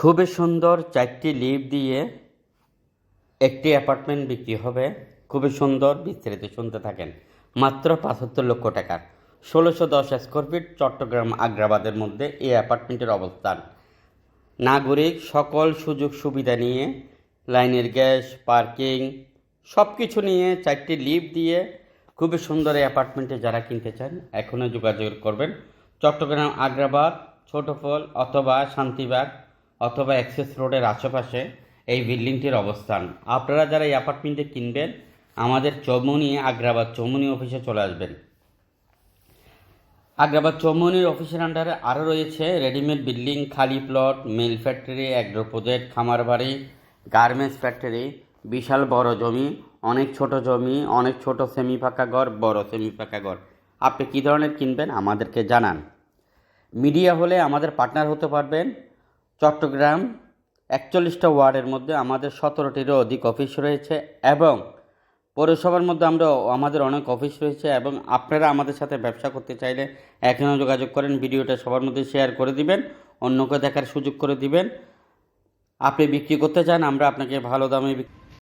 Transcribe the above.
খুবই সুন্দর 4টি লিফট দিয়ে একটি অ্যাপার্টমেন্ট বিক্রি হবে। খুবই সুন্দর, বিস্তারিত শুনতে থাকেন। মাত্র ৭৫ লক্ষ টাকার ১৬১০ স্কোয়ার ফিট চট্টগ্রাম আগ্রাবাদের মধ্যে এই অ্যাপার্টমেন্টের অবস্থান। নাগরিক সকল সুযোগ সুবিধা নিয়ে, লাইনের গ্যাস, পার্কিং সব কিছু নিয়ে 4টি লিফট দিয়ে খুবই সুন্দর এই অ্যাপার্টমেন্টে যারা কিনতে চান এখনই যোগাযোগ করবেন। চট্টগ্রাম আগ্রাবাদ, ছোটফল অথবা শান্তিবাগ অথবা অ্যাক্সেস রোডের আশেপাশে এই বিল্ডিংটির অবস্থান। আপনারা যারা এই অ্যাপার্টমেন্টে কিনবেন আমাদের চৌমুহনী আগ্রাবাদ চৌমুহনী অফিসে চলে আসবেন। আগ্রাবাদ চৌমুহনীর অফিসের আন্ডারে আরও রয়েছে রেডিমেড বিল্ডিং, খালি plot, mill factory, agro project, খামার বাড়ি, গার্মেন্টস ফ্যাক্টরি, বিশাল বড় জমি, অনেক ছোট জমি, অনেক ছোট সেমি পাকা ঘর, বড় সেমি পাকা ঘর। আপনি কী ধরনের কিনবেন আমাদেরকে জানান। মিডিয়া হলে আমাদের পার্টনার হতে পারবেন। চট্টগ্রাম ৪১টা ওয়ার্ডের মধ্যে আমাদের ১৭টিরও অধিক অফিস রয়েছে এবং পৌরসভার মধ্যে আমাদের অনেক অফিস রয়েছে এবং আপনারা আমাদের সাথে ব্যবসা করতে চাইলে এখনও যোগাযোগ করেন। ভিডিওটা সবার মধ্যে শেয়ার করে দিবেন, অন্যকে দেখার সুযোগ করে দিবেন। আপনি বিক্রি করতে চান, আমরা আপনাকে ভালো দামে